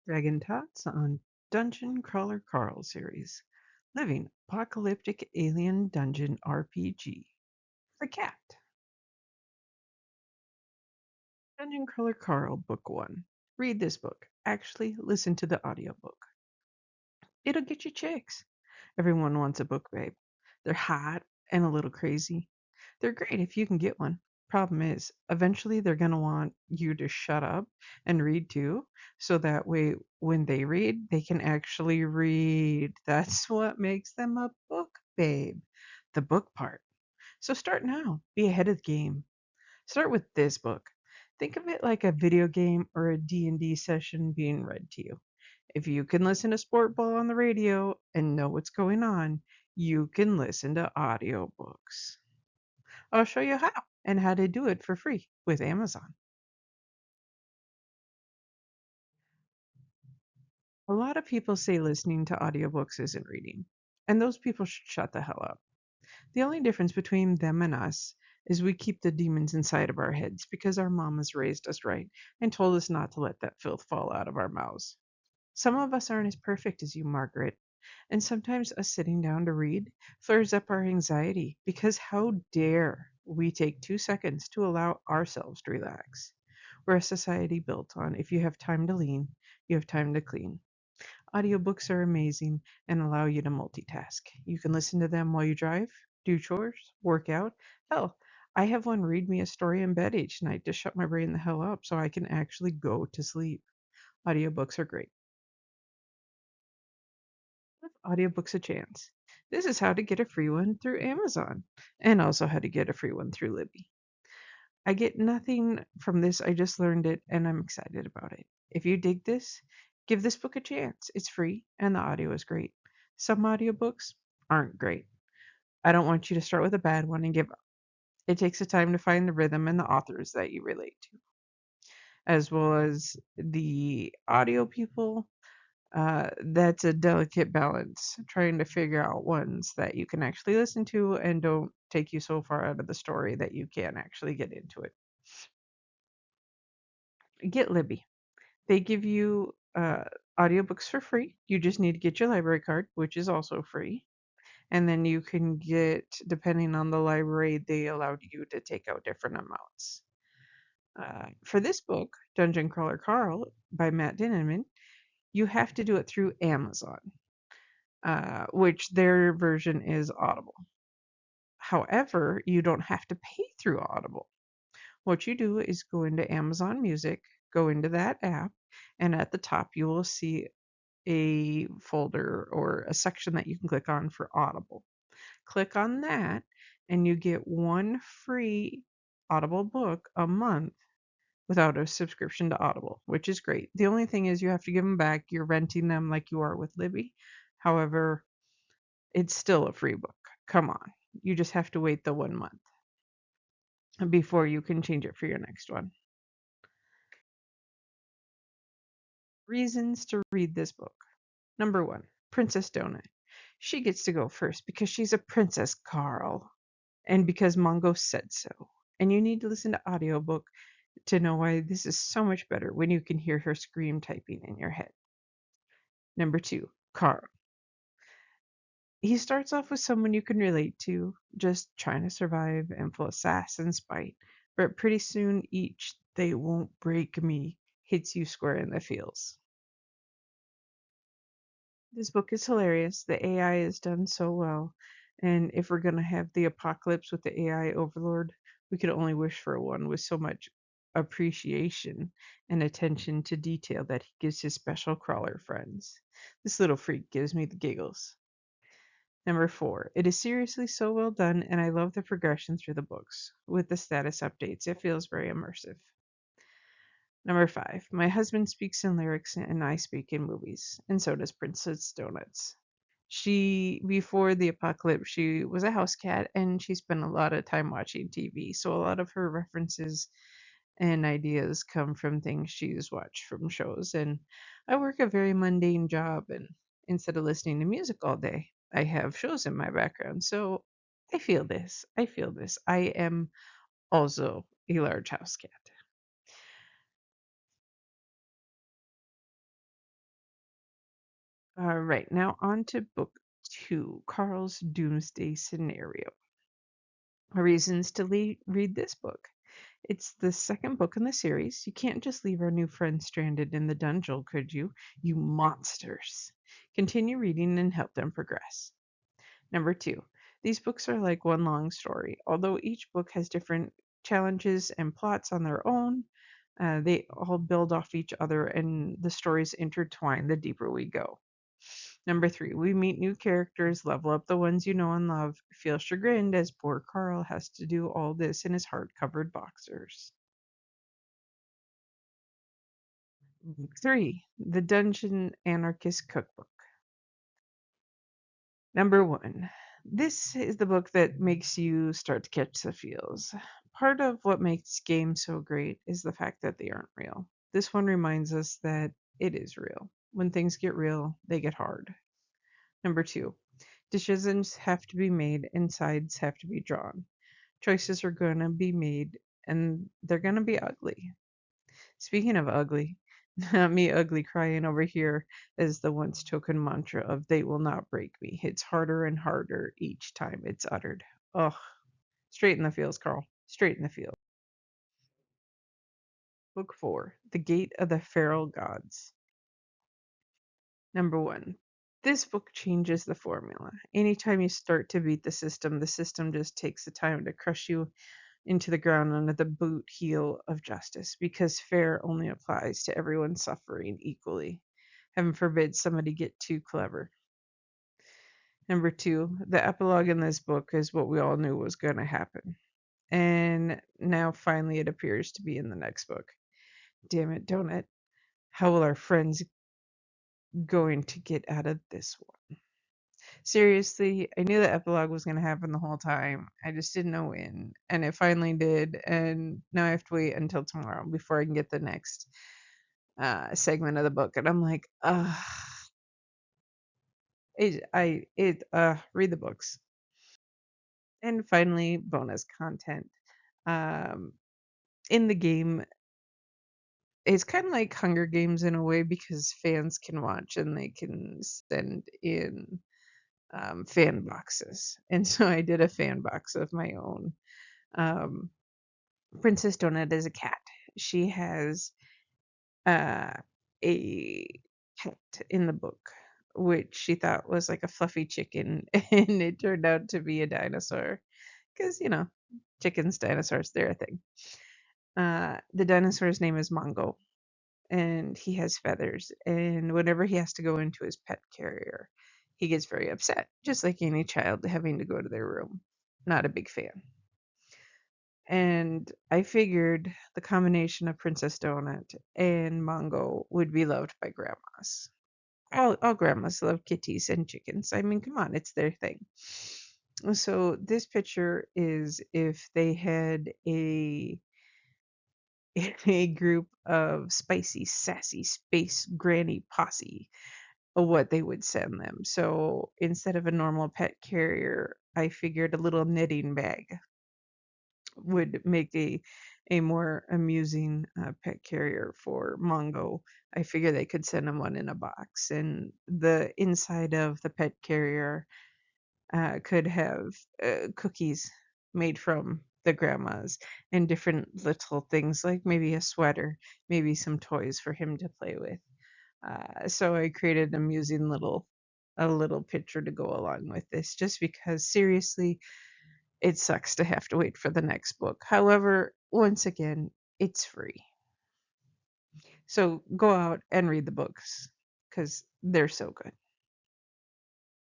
Dragon Tots on Dungeon Crawler Carl series. Living Apocalyptic Alien Dungeon RPG. The Cat. Dungeon Crawler Carl, Book 1. Read this book. Actually, listen to the audiobook. It'll get you chicks. Everyone wants a book, babe. They're hot and a little crazy. They're great if you can get one. Problem is, eventually they're going to want you to shut up and read too, so that way when they read, they can actually read. That's what makes them a book, babe. The book part. So start now. Be ahead of the game. Start with this book. Think of it like a video game or a D&D session being read to you. If you can listen to Sport Ball on the radio and know what's going on, you can listen to audiobooks. I'll show you how and how to do it for free with Amazon. A lot of people say listening to audiobooks isn't reading, and those people should shut the hell up. The only difference between them and us is we keep the demons inside of our heads because our mamas raised us right and told us not to let that filth fall out of our mouths. Some of us aren't as perfect as you, Margaret, and sometimes us sitting down to read flares up our anxiety because how dare we take 2 seconds to allow ourselves to relax? We're a society built on if you have time to lean, you have time to clean. Audiobooks are amazing and allow you to multitask. You can listen to them while you drive, do chores, work out. Hell, I have one read me a story in bed each night to shut my brain the hell up so I can actually go to sleep. Audiobooks are great. Give audiobooks a chance. This is how to get a free one through Amazon and also how to get a free one through Libby. I get nothing from this, I just learned it and I'm excited about it. If you dig this, give this book a chance. It's free and the audio is great. Some audiobooks aren't great. I don't want you to start with a bad one and give up. It takes a time to find the rhythm and the authors that you relate to, as well as the audio people. That's a delicate balance, trying to figure out ones that you can actually listen to and don't take you so far out of the story that you can't actually get into it. Get Libby. They give you audiobooks for free. You just need to get your library card, which is also free. And then you can get, depending on the library, they allowed you to take out different amounts. For this book, Dungeon Crawler Carl by Matt Dinniman, you have to do it through Amazon, which their version is Audible. However, you don't have to pay through Audible. What you do is go into Amazon Music, go into that app, and at the top you will see a folder or a section that you can click on for Audible. Click on that, and you get one free Audible book a month without a subscription to Audible, which is great. The only thing is you have to give them back. You're renting them like you are with Libby. However, it's still a free book. Come on. You just have to wait the 1 month before you can change it for your next one. Reasons to read this book. Number 1, Princess Donut. She gets to go first because she's a princess, Carl, and because Mongo said so. And you need to listen to audiobook to know why this is so much better when you can hear her scream typing in your head. Number 2, Carl. He starts off with someone you can relate to, just trying to survive and full of sass and spite. But pretty soon each "they won't break me" hits you square in the feels. This book is hilarious. The AI is done so well. And if we're going to have the apocalypse with the AI overlord, we could only wish for one with so much appreciation and attention to detail that he gives his special crawler friends. This little freak gives me the giggles. Number 4, it is seriously so well done, and I love the progression through the books. With the status updates, it feels very immersive. Number 5, my husband speaks in lyrics and I speak in movies, and so does Princess Donuts. Before the apocalypse, she was a house cat and she spent a lot of time watching TV. So a lot of her references and ideas come from things she's watched from shows. And I work a very mundane job, and instead of listening to music all day, I have shows in my background. So I feel this. I feel this. I am also a large house cat. All right, now on to book 2, Carl's Doomsday Scenario. Reasons to read this book. It's the second book in the series. You can't just leave our new friend stranded in the dungeon, could you? You monsters. Continue reading and help them progress. Number 2. These books are like one long story. Although each book has different challenges and plots on their own, they all build off each other and the stories intertwine the deeper we go. Number 3, we meet new characters, level up the ones you know and love, feel chagrined as poor Carl has to do all this in his hard-covered boxers. Book 3, The Dungeon Anarchist Cookbook. Number 1, this is the book that makes you start to catch the feels. Part of what makes games so great is the fact that they aren't real. This one reminds us that it is real. When things get real, they get hard. Number 2, decisions have to be made and sides have to be drawn. Choices are going to be made and they're going to be ugly. Speaking of ugly, not me ugly crying over here is the once token mantra of they will not break me. It's harder and harder each time it's uttered. Ugh. Straight in the feels, Carl. Straight in the field. Book 4, The Gate of the Feral Gods. Number 1. This book changes the formula. Anytime you start to beat the system just takes the time to crush you into the ground under the boot heel of justice because fair only applies to everyone suffering equally. Heaven forbid somebody get too clever. Number 2, the epilogue in this book is what we all knew was going to happen. And now finally it appears to be in the next book. Damn it, don't it? How will our friends going to get out of this one? Seriously, I knew the epilogue was going to happen the whole time. I just didn't know when. And it finally did. And now I have to wait until tomorrow before I can get the next segment of the book. And I'm like, read the books. And finally, bonus content. Um, in the game, it's kind of like Hunger Games in a way because fans can watch and they can send in fan boxes. And so I did a fan box of my own. Um, Princess Donut is a cat. She has uh, a pet in the book, which she thought was like a fluffy chicken, and it turned out to be a dinosaur. Because, chickens, dinosaurs, they're a thing. The dinosaur's name is Mongo, and he has feathers. And whenever he has to go into his pet carrier, he gets very upset, just like any child having to go to their room. Not a big fan. And I figured the combination of Princess Donut and Mongo would be loved by grandmas. All grandmas love kitties and chickens. I mean, come on, it's their thing. So this picture is if they had a group of spicy, sassy space granny posse, what they would send them. So instead of a normal pet carrier, I figured a little knitting bag would make a more amusing pet carrier for Mongo. I figure they could send him one in a box, and the inside of the pet carrier could have cookies made from the grandmas and different little things like maybe a sweater, maybe some toys for him to play with. So I created an amusing a little picture to go along with this, just because seriously, it sucks to have to wait for the next book. However, once again, it's free. So go out and read the books because they're so good.